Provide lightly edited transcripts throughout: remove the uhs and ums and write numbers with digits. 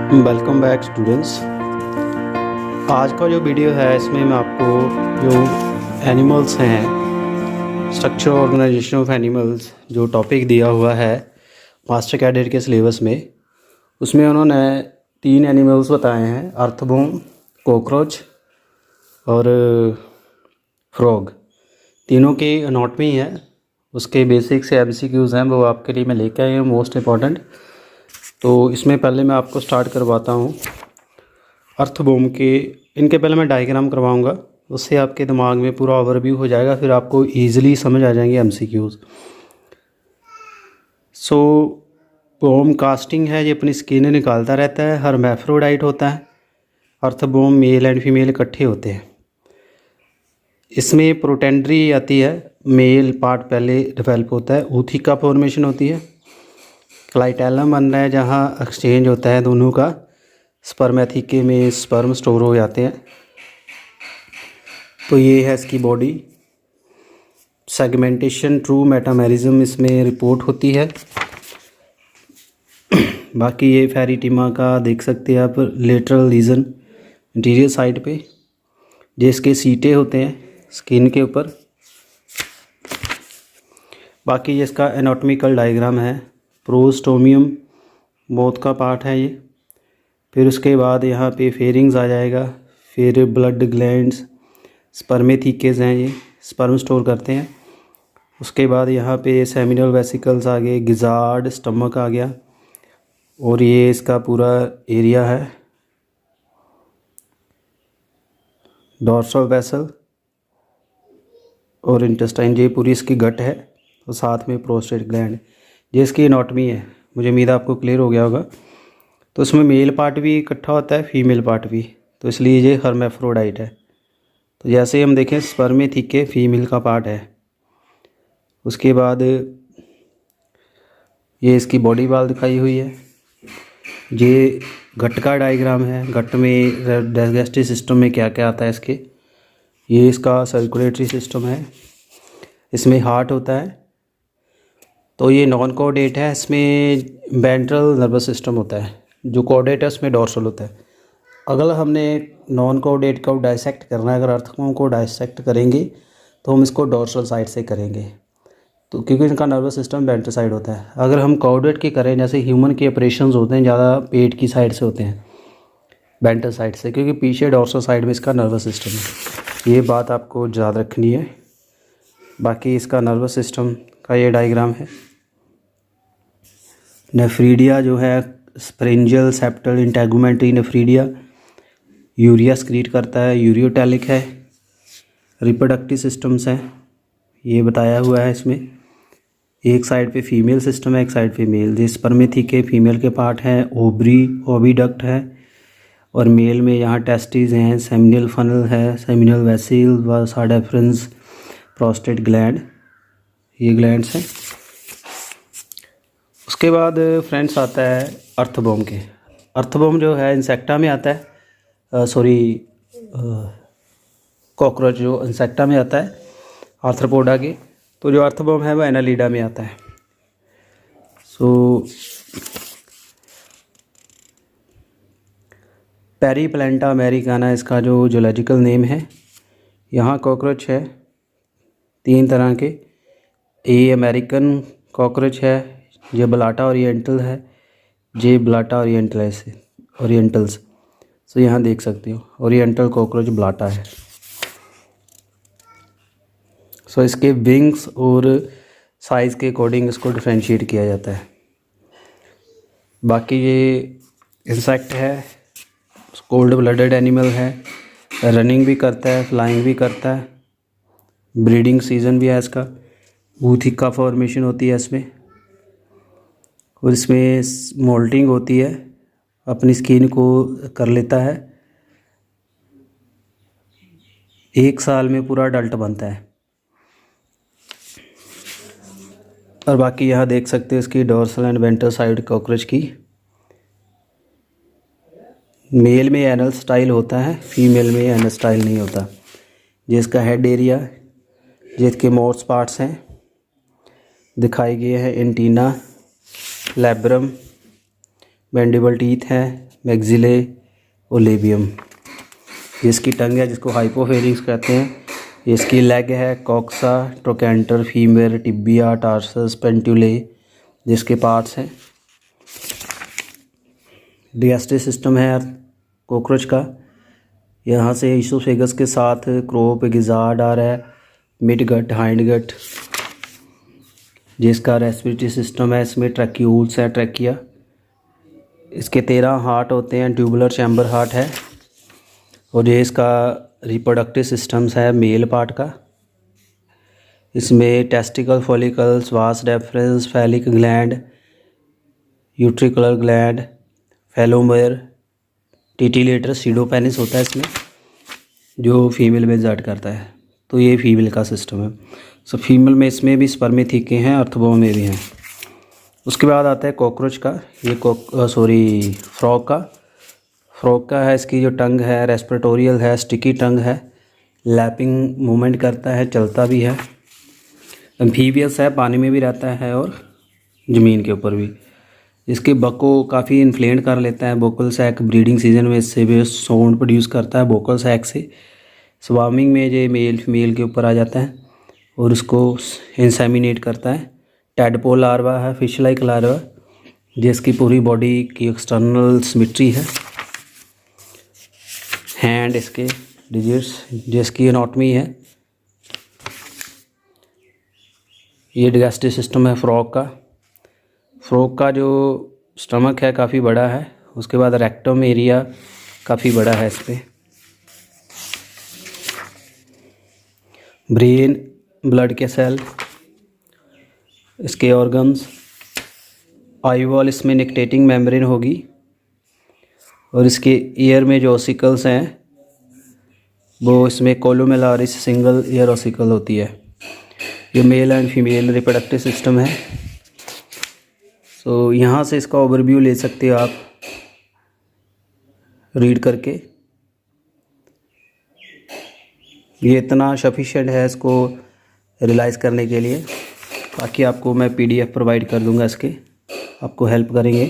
Welcome back students. आज का जो वीडियो है इसमें मैं आपको जो एनिमल्स हैं, स्ट्रक्चर ऑर्गेनाइजेशन ऑफ एनिमल्स, जो टॉपिक दिया हुआ है मास्टर कैडेट के सिलेबस में, उसमें उन्होंने 3 एनिमल्स बताए हैं, अर्थवर्म, कॉकरोच और फ्रॉग। तीनों की एनाटॉमी है, उसके बेसिक से MCQs हैं, वो आपके लिए मैं लेके आया हूँ मोस्ट इम्पॉर्टेंट। तो इसमें पहले मैं आपको स्टार्ट करवाता हूँ अर्थवर्म के। इनके पहले मैं डायग्राम करवाऊँगा, उससे आपके दिमाग में पूरा ओवरव्यू हो जाएगा, फिर आपको ईजिली समझ आ जाएंगे MCQs। सो वर्म कास्टिंग है, ये अपनी स्किन निकालता रहता है, हर्मैफ्रोडाइट होता है। अर्थवर्म मेल एंड फीमेल इकट्ठे होते हैं। इसमें प्रोटेंडरी आती है, मेल पार्ट पहले डेवलप होता है, ऊथिका फॉर्मेशन होती है, क्लाइटेलम बन रहा है जहाँ एक्सचेंज होता है दोनों का, स्पर्मेथिके में स्पर्म स्टोर हो जाते हैं। तो ये है इसकी बॉडी। सेगमेंटेशन ट्रू मेटामेरिज्म इसमें रिपोर्ट होती है। बाकी ये फेरिटिमा का देख सकते हैं आप, लेटरल रीजन इंटीरियर साइड पे, जिसके सीटे होते हैं स्किन के ऊपर। बाकी ये इसका एनाटॉमिकल डायग्राम है। प्रोस्टोमियम मौत का पार्ट है ये। फिर उसके बाद यहाँ पे फेरिंग्स आ जाएगा, फिर ब्लड ग्लैंड्स, स्पर्मेथिकेज हैं, ये स्पर्म स्टोर करते हैं। उसके बाद यहाँ पे सेमिनल वेसिकल्स आ गए, गिजार्ड, स्टमक आ गया, और ये इसका पूरा एरिया है, डॉर्सल वेसल और इंटेस्टाइन, ये पूरी इसकी गट है, और साथ में प्रोस्टेट ग्लैंड। ये इसकी एनाटॉमी है, मुझे उम्मीद है आपको क्लियर हो गया होगा। तो इसमें मेल पार्ट भी इकट्ठा होता है, फीमेल पार्ट भी, तो इसलिए ये हर्मैफ्रोडाइट है। तो जैसे हम देखें, स्पर्मेथिके फीमेल का पार्ट है। उसके बाद ये इसकी बॉडी वाल दिखाई हुई है। ये गट का डायग्राम है, गट में डाइजेस्टिव सिस्टम में क्या क्या आता है इसके। ये इसका सर्कुलेटरी सिस्टम है, इसमें हार्ट होता है। तो ये नॉन कोऑर्डिनेट है, इसमें वेंट्रल नर्वस सिस्टम होता है। जो कोऑर्डिनेट है उसमें डॉर्सल होता है। अगर हमने नॉन कोऑर्डिनेट को डाइसेक्ट करना है, अगर अर्थवर्म को डाइसेक्ट करेंगे तो हम इसको डॉर्सल साइड से करेंगे, तो क्योंकि इनका नर्वस सिस्टम वेंट्रल साइड होता है। अगर हम कोऑर्डिनेट की करें, जैसे ह्यूमन के ऑपरेशंस होते हैं ज़्यादा पेट की साइड से होते हैं, वेंट्रल साइड से, क्योंकि पीछे डॉर्सल साइड में इसका नर्वस सिस्टम है। ये बात आपको याद रखनी है। बाकी इसका नर्वस सिस्टम का ये डायग्राम है। नेफ्रीडिया जो है, स्प्रिंजल सेप्टल इंटेगुमेंट्री नेफ्रीडिया, यूरिया स्क्रीट करता है, यूरियोटैलिक है। रिप्रोडक्टिव सिस्टम्स हैं, ये बताया हुआ है इसमें। एक साइड पे फीमेल सिस्टम है, एक साइड पे मेल। जिस स्पर्मेथिके फीमेल के पार्ट हैं, ओवरी, ओविडक्ट है, और मेल में यहाँ टेस्टिस हैं, सेमिनल फनल है, सेमिनल वेसिल, वासा डेफरेंस, प्रोस्टेट ग्लैंड, ये ग्लैंड्स हैं। उसके बाद फ्रेंड्स आता है अर्थवर्म के। अर्थवर्म जो है इंसेक्टा में आता है, कॉकरोच जो इंसेक्टा में आता है आर्थ्रोपोडा के। तो जो अर्थवर्म है वो एनालिडा में आता है। सो पेरीप्लेंटा अमेरिकाना इसका जो जूलॉजिकल नेम है। यहाँ कॉकरोच है 3 तरह के। ए अमेरिकन कॉकरोच है, ये ब्लाटा ओरिएंटल है, जे ब्लाटा ओरिएंटल्स। सो यहाँ देख सकते हो, ओरिएंटल कॉकरोच ब्लाटा है। सो इसके विंग्स और साइज़ के अकॉर्डिंग इसको डिफ्रेंशिएट किया जाता है। बाकी ये इंसेक्ट है, कोल्ड ब्लडेड एनिमल है, रनिंग भी करता है, फ्लाइंग भी करता है, ब्रीडिंग सीजन भी है इसका, ऊथिका फॉर्मेशन होती है इसमें, और इसमें मोल्टिंग होती है, अपनी स्किन को कर लेता है। 1 साल में पूरा अडल्ट बनता है। और बाकी यहाँ देख सकते हैं इसकी dorsal and ventral side cockroach की। मेल में एनल स्टाइल होता है, फीमेल में एनल स्टाइल नहीं होता। जिसका हेड एरिया, जिसके मोर्स पार्ट्स हैं दिखाए गए हैं, एंटीना, लैब्रम, मैंडिबल टीथ है, मैक्सिले और लेबियम। ये इसकी टंग है जिसको हाइपोफेरिंक्स कहते हैं। ये इसकी लेग है coxa, trochanter, femur, tibia, tarsus, पेंटुले जिसके पार्ट्स हैं। डाइजेस्टिव सिस्टम है कॉकरोच का। यहाँ से ईसोफेगस के साथ क्रोप, गिजार्ड आ रहा है, मिड गट, हाइंड गट। जिसका रेस्पिरेटरी सिस्टम है, इसमें ट्रैक्यूल्स है, ट्रैकिया। इसके 13 हार्ट होते हैं, ट्यूबुलर चैम्बर हार्ट है। और ये इसका रिप्रोडक्टिव सिस्टम्स है मेल पार्ट का। इसमें testicle, follicles, vas deferens, phallic gland, utricular gland, phallomere, titillator, pseudopenis होता है इसमें, जो फीमेल में रिजल्ट करता है। तो ये फीमेल का सिस्टम है। सो फीमेल में इसमें भी स्पर्मेथिके हैं, अर्थबोम में भी हैं। उसके बाद आता है कॉकरोच का। ये फ्रॉग का है। इसकी जो टंग है रेस्पिरेटोरियल है, स्टिकी टंग है, लैपिंग मूवमेंट करता है, चलता भी है। एम्फीबियस है, पानी में भी रहता है और ज़मीन के ऊपर भी। इसके बको काफ़ी इन्फ्लेट कर लेता है। बोकल सैक ब्रीडिंग सीजन में इससे भी साउंड प्रोड्यूस करता है बोकल सैक से। स्वार्मिंग में ये मेल फीमेल के ऊपर आ जाता है और उसको इंसेमिनेट करता है। टैडपोल लार्वा है, फिश लाइक लार्वा, जिसकी पूरी बॉडी की एक्सटर्नल सिमेट्री है। हैंड इसके डिजिट्स, जिसकी एनाटॉमी है। ये डाइजेस्टिव सिस्टम है फ्रॉग का। फ्रॉग का जो स्टमक है काफ़ी बड़ा है। उसके बाद रेक्टम एरिया काफ़ी बड़ा है इस पर। ब्रेन, ब्लड के सेल, इसके ऑर्गन्स, आई वॉल, इसमें निकटेटिंग मेम्ब्रेन होगी। और इसके ईयर में जो ऑसिकल्स हैं वो इसमें कोलोमेलारिस सिंगल ईयर ऑसिकल होती है। ये male and female reproductive system है। सो यहाँ से इसका ओवरव्यू ले सकते हो आप रीड करके। ये इतना सफिशिएंट है इसको रियलाइज़ करने के लिए। बाकी आपको मैं PDF प्रोवाइड कर दूंगा, इसके आपको हेल्प करेंगे।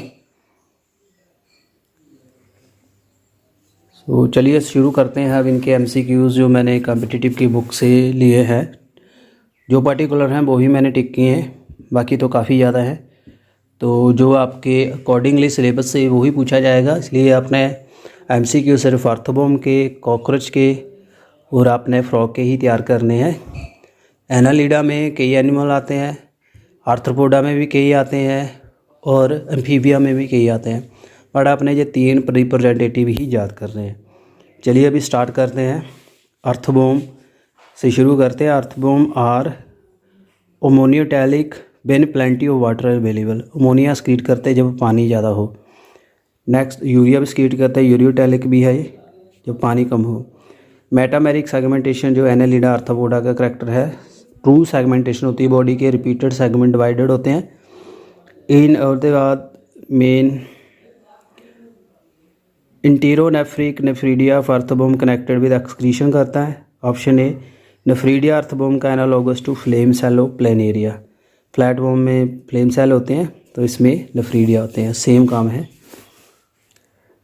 तो चलिए शुरू करते हैं। अब इनके MCQs जो मैंने कॉम्पिटिटिव की बुक से लिए हैं, जो पर्टिकुलर हैं वो भी मैंने टिक किए हैं, बाकी तो काफ़ी ज़्यादा हैं। तो जो आपके अकॉर्डिंगली सिलेबस से वही पूछा जाएगा, इसलिए आपने MCQ सिर्फ अर्थबॉम के, कॉकरोच के और आपने फ्रॉग के ही तैयार करने हैं। एनालिडा में कई एनिमल आते हैं, आर्थ्रोपोडा में भी कई आते हैं और एम्फीबिया में भी कई आते हैं, बट आपने ये 3 रिप्रेजेंटेटिव ही याद करने हैं। चलिए अभी स्टार्ट करते हैं। अर्थबॉम से शुरू करते हैं। Earthworm are ammonotelic when plenty of water available. Ammonia secrete करते हैं जब पानी ज़्यादा हो। नेक्स्ट यूरिया भी स्क्रीट करते हैं, यूरियोटैलिक भी है जब पानी कम हो। मेटामेरिक सेगमेंटेशन जो एनालिडा आर्थ्रोपोडा का करैक्टर है। ट्रू सेगमेंटेशन होती है, बॉडी के रिपीटेड सेगमेंट डिवाइडेड होते हैं। इन और के बाद मेन enteronephric nephridia of earthworm connected with excretion करता है। ऑप्शन ए नेफ्रीडिया अर्थबॉम का analogous to flame cell of planaria. Flatworm में फ्लेम सेल होते हैं तो इसमें नेफ्रीडिया होते हैं, सेम काम है।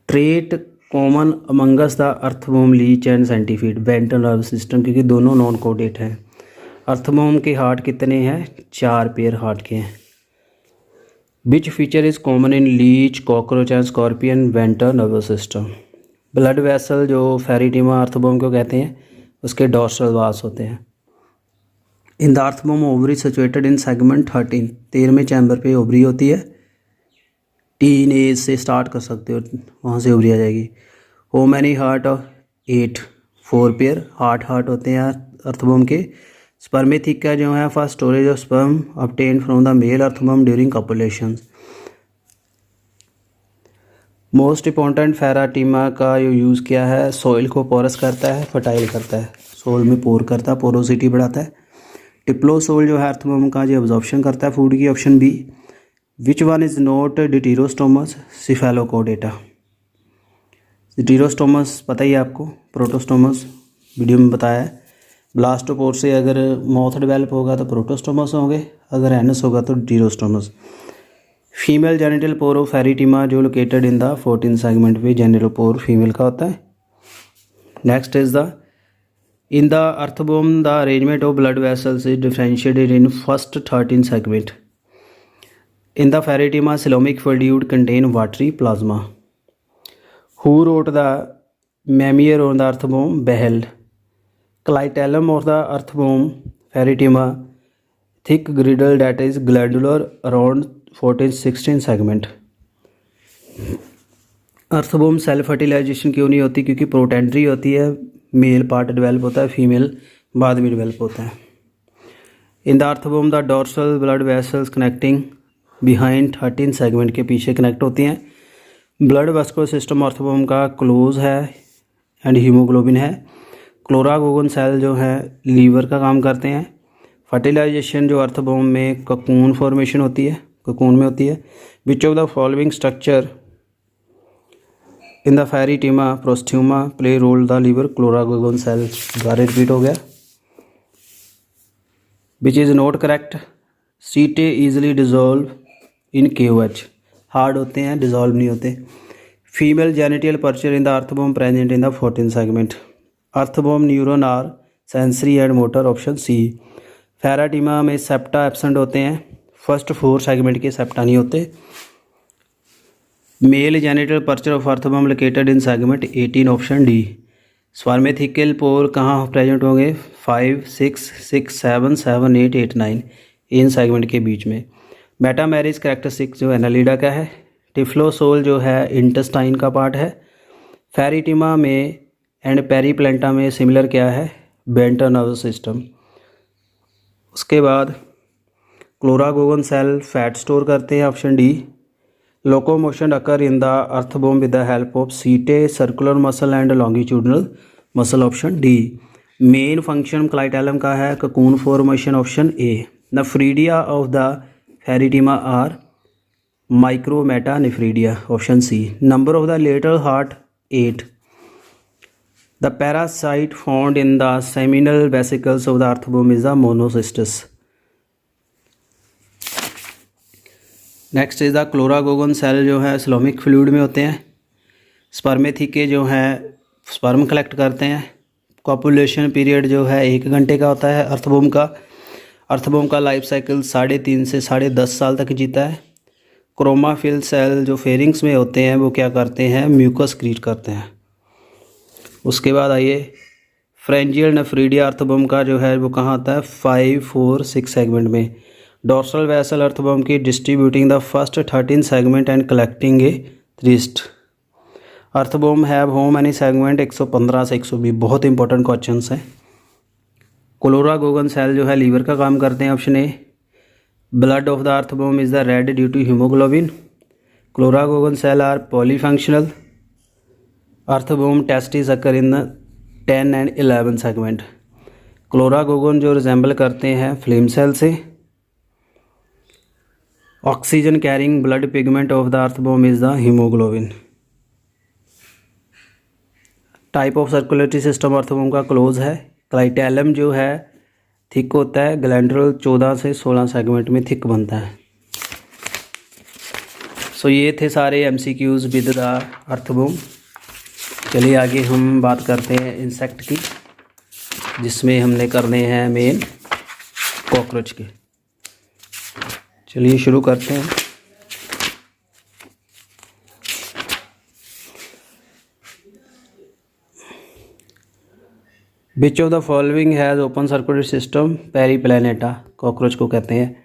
Trait common amongst the earthworm, leech and centipede, ventral nervous system, क्योंकि दोनों नॉन कोडेट हैं। अर्थबॉम के हार्ट कितने हैं? 4 पेयर हार्ट के हैं। Which feature is common in leech, cockroach and scorpion? Ventral nervous system. Blood vessel जो फेरिटिमा अर्थबॉम को कहते हैं, उसके डॉर्सल वाल्स होते हैं। In the earthworm ovary situated in segment 13, 13वें चैम्बर पे ओवरी होती है। टीन एज से स्टार्ट कर सकते हो, वहाँ से ओवरी आ जाएगी। हो मैनी हार्ट? 8, 4 पेयर हार्ट होते हैं अर्थबॉम के। स्पर्मेथिका जो है first storage of sperm obtain from the male earthworm during copulation. Most important Pheretima का जो यूज़ किया है, सॉइल को पोरस करता है, फर्टाइल करता है, सोल में पोर करता है, पोरोसिटी बढ़ाता है। टिप्लोसोल जो है अर्थबॉम का जो एब्जॉर्प्शन करता है फूड की। Option B. Which one is not deuterostomes? Cephalochordata. Deuterostomes पता ही है आपको, प्रोटोस्टोमस वीडियो में बताया है। ब्लास्टोपोर से अगर माउथ डेवलप होगा तो प्रोटोस्टोमस होंगे, अगर एनस होगा तो deuterostomes. Female genital pore of Pheretima जो लोकेटेड इन द 14 सेगमेंट में जेनिटल पोर फीमेल का होता है। Next is the in the earthworm the arrangement of blood vessels is differentiated in first 13 segment. In the Pheretima coelomic fluid contain watery plasma. Who wrote the memoir on the earthworm? Bahl. Clitellum of the earthworm Pheretima thick girdle that is glandular around 14-16 segment. अर्थबोम self fertilisation क्यों नहीं होती? क्योंकि प्रोटेंट्री होती है, male part develop होता है, female बाद में डेवलप होता है। In the earthworm the dorsal blood vessels connecting behind 13 segment के पीछे कनेक्ट होती हैं। ब्लड वेस्कुलर सिस्टम अर्थबोम का क्लोज है एंड हीमोग्लोबिन है। क्लोरागोगन सेल जो है लीवर का काम करते हैं। फर्टिलाइजेशन जो अर्थबोम में ककून फॉर्मेशन होती है, ककून में होती है। Which of the following structure in the Pheretima prostomium play role the liver? Chloragogen cell. दोबारा रिपीट हो गया। Which is not correct? Setae easily dissolve in KOH। Hard होते हैं, डिजोल्व नहीं होते। Female genital aperture in the earthworm present in the 14 segment. Earthworm neuron are sensory and motor, option C. Pheretima में septa absent होते हैं, first 4 segment के septa नहीं होते। Male genital aperture of earthworm located in segment 18, option D. Spermathecal pore कहाँ present होंगे? 5, 6, 6, 7, 7, 8, 8, 9 इन segment के बीच में। मेटामेरिज कैरेक्टरिस्टिक जो एनालिडा का है। टिफ्लोसोल जो है इंटेस्टाइन का पार्ट है। फेरिटिमा में एंड पेरीप्लेंटा में सिमिलर क्या है? Ventral nervous system. उसके बाद क्लोरागोगन सेल फैट स्टोर करते हैं, option D. Locomotion occur in the earthworm with the help of setae circular muscle and longitudinal muscle, option D. Main function clitellum का है cocoon formation, option A. Nephridia of the Pheretima are micromata nephridia, option C. Number of the lateral heart 8। The parasite found in the seminal vesicles of the earthworm is the monocystis. Next is the chloragogen cell जो है coelomic fluid में होते हैं। स्पर्मेथिके जो है sperm collect करते हैं। Copulation period जो है 1 घंटे का होता है अर्थबोम का। अर्थबोम का लाइफ साइकिल 3.5 से 10.5 साल तक जीता है। क्रोमाफिल सेल जो फेरिंग्स में होते हैं वो क्या करते हैं? म्यूकस क्रिएट करते हैं। उसके बाद आइए फ्रेंजियल नेफ्रीडिया अर्थबोम का जो है वो कहाँ आता है? 5, 4, 6 सेगमेंट में। डोर्सल वेसल अर्थबोम की distributing the first 13 segment and collecting a thirst. Earthworm have how many segment? 115 से 120। बहुत इंपॉर्टेंट क्वेश्चन हैं। क्लोरागोगन सेल जो है लीवर का काम करते हैं, option A. Blood of the earthworm is the red due to haemoglobin. Chloragogen cell are polyfunctional. Earthworm testis occur in 10 and 11 segment. Chloragogen जो रिजेंबल करते हैं फ्लेम सेल से। Oxygen carrying blood pigment of the earthworm is the haemoglobin. Type of circulatory system earthworm का close है। Clitellum जो है thick होता है। ग्लैंडुलर 14 से 16 सेगमेंट में थिक बनता है। सो ये थे सारे MCQs विद द अर्थबोम। चलिए आगे हम बात करते हैं इंसेक्ट की, जिसमें हमने करने हैं मेन कॉकरोच के। चलिए शुरू करते हैं। विच of the following has open circulatory system? Periplaneta cockroach को कहते हैं।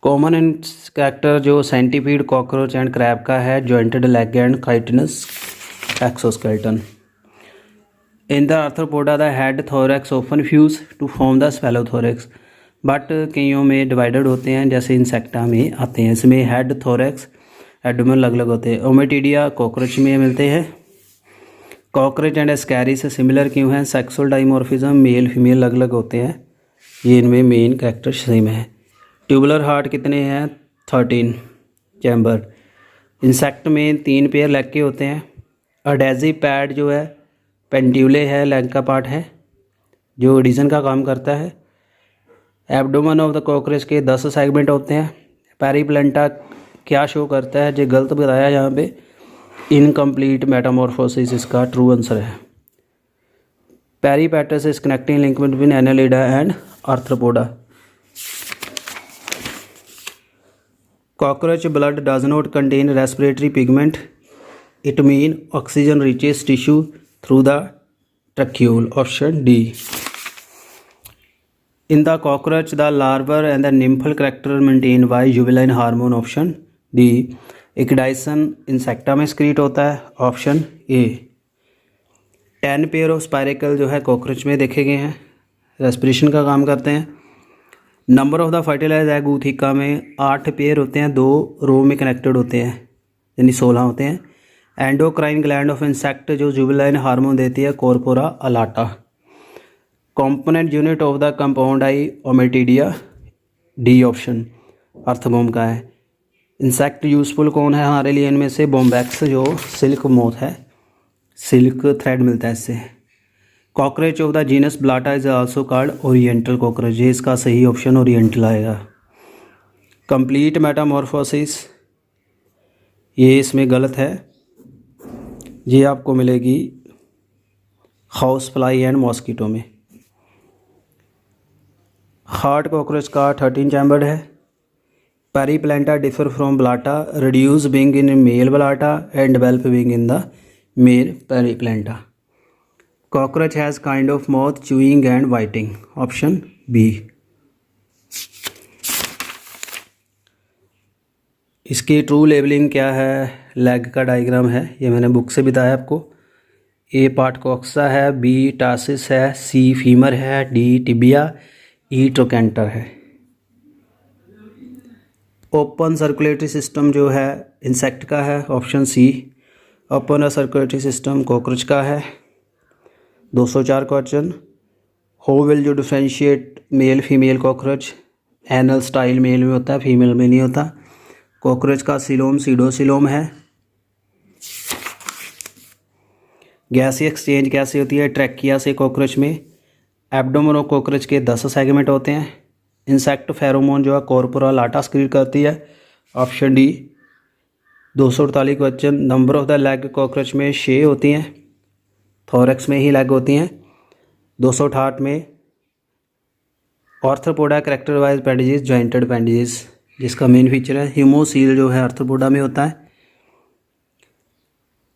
कॉमन इन कैरेक्टर जो सेंटीपीड कॉकरोच एंड क्रैब का है jointed leg and chitinous exoskeleton. In the arthropoda the head thorax often fuse to form the spelothorax, but कईयों में divided होते हैं, जैसे इंसेक्टा में आते हैं। इसमें हेड थोरैक्स एब्डोमेन अलग अलग होते हैं। ओमेटिडिया कॉकरोच में मिलते हैं। कॉकरोच एंड एस्कैरी से सिमिलर क्यों हैं? सेक्सुअल डाइमॉर्फिज्म, मेल फीमेल अलग अलग होते हैं, ये इनमें मेन कैरेक्टर सेम है। ट्यूबुलर हार्ट कितने हैं? 13 चैम्बर। इंसेक्ट में 3 पेयर लेग के होते हैं। अडेजिव पैड जो है पेंड्यूले है, लेग का पार्ट है जो एडिशन का काम करता है। एब्डोमेन ऑफ द कॉकरोच के 10 सेगमेंट होते हैं। पेरीप्लेंटा क्या शो करता है, जो गलत बताया यहाँ पे इनकम्प्लीट मेटामॉर्फोसिस इसका ट्रू आंसर है। Peripatus is connecting link between Annelida and Arthropoda. Cockroach blood does not contain respiratory pigment, it mean oxygen reaches tissue through the tracheole, option D. In the cockroach, the larval and the nymphal character maintained by juvenile hormone, option D. Ecdysone Insecta में secrete होता है, option A. 10 pair of spiracle जो है cockroach में देखे गए हैं, respiration का काम करते हैं। Number of the fertilize egg ऊथिका में 8 पेयर होते हैं, 2 रो में कनेक्टेड होते हैं, यानी 16 होते हैं। एंडोक्राइन ग्लैंड ऑफ इंसेक्ट जो जुवेनाइल हार्मोन देती है, corpora allata. Component unit of the compound eye ommatidia, D option earthworm का है। इंसेक्ट यूजफुल कौन है हमारे लिए इनमें से, बॉम्बैक्स जो सिल्क मोथ है, सिल्क थ्रेड मिलता है इससे। Cockroach of the genus Blatta is also called oriental cockroach, ये इसका सही ऑप्शन ओरिएंटल आएगा। कंप्लीट मेटामॉर्फोसिस ये इसमें गलत है, ये आपको मिलेगी हाउस फ्लाई एंड मॉस्किटो में। हार्ट कॉकरोच का 13 चैम्बर्ड है। Periplaneta differ from Blatta, reduce wing in male Blatta and develop wing in the male Periplaneta. Cockroach has kind of mouth chewing and biting, option B. इसकी true labelling क्या है, leg का diagram है, ये मैंने book से बताया आपको। ए पार्ट कॉक्सा है, बी टासिस है, सी फीमर है, डी टिबिया, ई ट्रोकेंटर है। ओपन सर्कुलेटरी सिस्टम जो है इंसेक्ट का है, option C. Open circulatory system cockroach का है। 204 question. How will you differentiate male female cockroach, anal style male में होता है, फीमेल में नहीं होता। कॉकरोच का सिलोम सीडोसिलोम है। गैसीय एक्सचेंज कैसे होती है, ट्रैकिया से कॉकरोच में। एब्डोमेन ऑफ कॉकरोच के 10 सेगमेंट होते हैं। इंसेक्ट फेरोमोन जो है कॉर्पोरा लाटा स्क्रीट करती है, option D. 248 question. Number of the leg cockroach में 6 होती हैं, थोरैक्स में ही लेग होती हैं। 268 में आर्थ्रोपोडा कैरेक्टर वाइज पेडिजिस जॉइंटेड पेडिजिस, जिसका मेन फीचर है ह्यूमोसील जो है आर्थ्रोपोडा में होता है।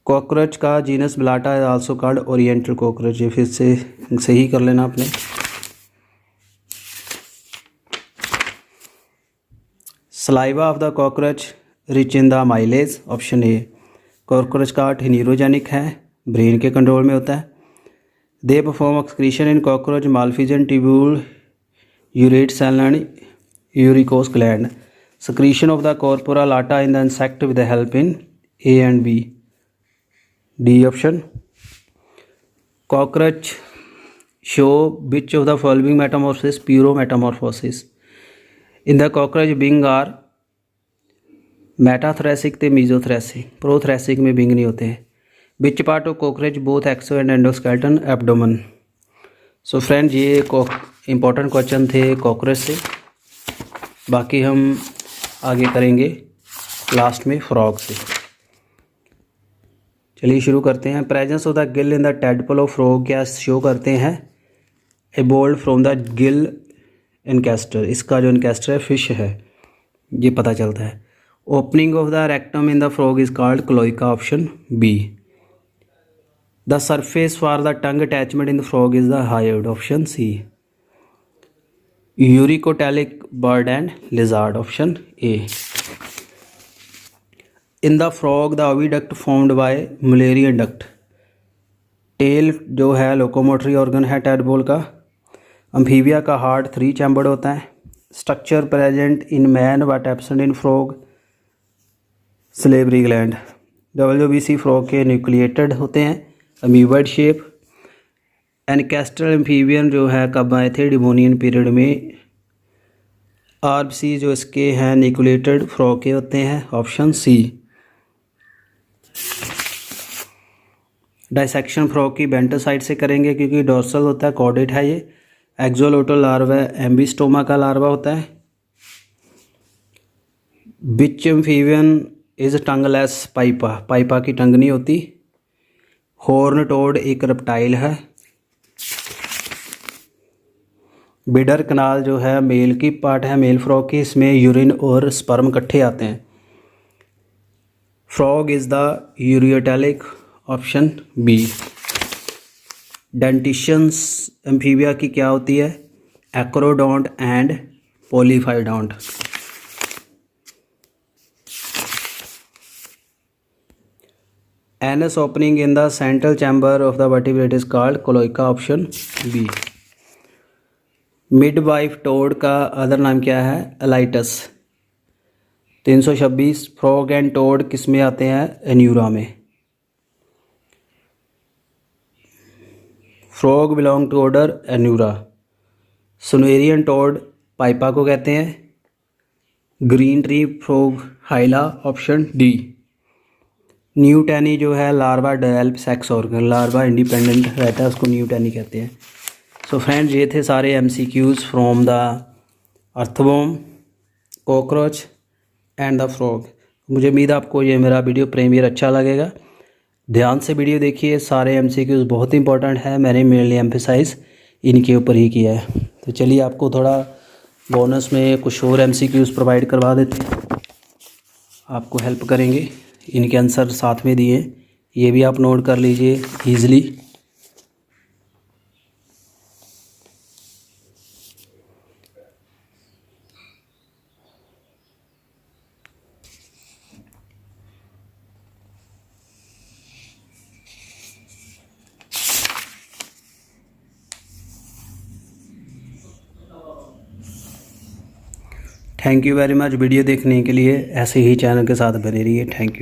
कॉकरोच का जीनस ब्लाटा है आल्सो कॉल्ड ओरिएंटल कॉकरोच, ये फिर से सही कर लेना आपने। Saliva of the cockroach rich in the amylase, option A. Cockroach का हार्ट न्यूरोजेनिक है, ब्रेन के कंट्रोल में होता है। They perform excretion in cockroach Malpighian tubule urate cell and uricose gland. Secretion of the corpora allata in the insect with help in A and B, D option. Cockroach show which of the following metamorphosis, pauro metamorphosis. In the cockroach wing are metathoracic ते mesothoracic, prothoracic में wing नहीं होते हैं। Which part of cockroach both exo and endoskeleton abdomen. So friend ये important question थे cockroach से, बाकी हम आगे करेंगे लास्ट में फ्रॉग से। चलिए शुरू करते हैं। Presence of the Gill in the tadpole of frog क्या शो करते हैं, एबोल्ड फ्रॉम द गिल इनकेस्टर, इसका जो इनकेस्टर है फिश है, ये पता चलता है। Opening of the rectum in the frog is called cloaca, option B. The surface for the tongue attachment in the frog is the hyoid, option C. Uricotelic bird and lizard, option A. In the frog the oviduct formed by Mullerian duct. Tail जो है locomotory organ है tadpole का। अम्फीबिया का heart 3 chambered होता है। Structure present in man but absent in frog, salivary gland. WBC frog के nucleated होते हैं, अमीबॉइड शेप। एनकेस्ट्रल एम्फीबियन जो है कब आए थे, डिवोनियन पीरियड में। RBC जो इसके हैं न्यूक्लिएटेड फ्रॉग के होते हैं, ऑप्शन सी। डाइसेक्शन फ्रॉग की बेंटर साइड से करेंगे क्योंकि डोर्सल होता है, कॉर्डेट है ये। एक्सोलोटल लार्वा एम्बिस्टोमा का लार्वा होता है। विच एम्फीबियन इज़ टंगलेस पाइपा, पाइपा की टंग नहीं होती। हॉर्न टोड एक रेप्टाइल है। बिडर कनाल जो है मेल की पार्ट है, मेल फ्रॉग की, इसमें यूरिन और स्पर्म इकट्ठे आते हैं। Frog is the ureotelic, option B. Dentitions Amphibia की क्या होती है? Acrodont and polyphyodont. Anus opening in the central chamber of the vertebrate is called cloaca, option B. Midwife toad का अदर नाम क्या है? एलाइटस। 326 फ्रॉग एंड टोड किस में आते हैं? एन्यूरा में। Frog belong to order Anura. Surinam toad Pipa को कहते हैं। Green tree frog Hyla, option D. Neoteny जो है larva develop sex organ, larva independent रहता है, उसको न्यूटैनी कहते हैं। सो फ्रेंड्स, ये थे सारे MCQs from the earthworm, cockroach and the frog. मुझे उम्मीद है आपको ये मेरा वीडियो प्रीमियर अच्छा लगेगा। ध्यान से वीडियो देखिए, सारे MCQs बहुत इंपॉर्टेंट है, मैंने मेनली एम्फेसाइज इनके ऊपर ही किया है। तो चलिए आपको थोड़ा बोनस में कुछ और MCQs प्रोवाइड करवा देते हैं, आपको हेल्प करेंगे। इनके आंसर साथ में दिए, ये भी आप नोट कर लीजिए easily. Thank you very much video देखने के लिए। ऐसे ही चैनल के साथ बने रहिए। Thank you.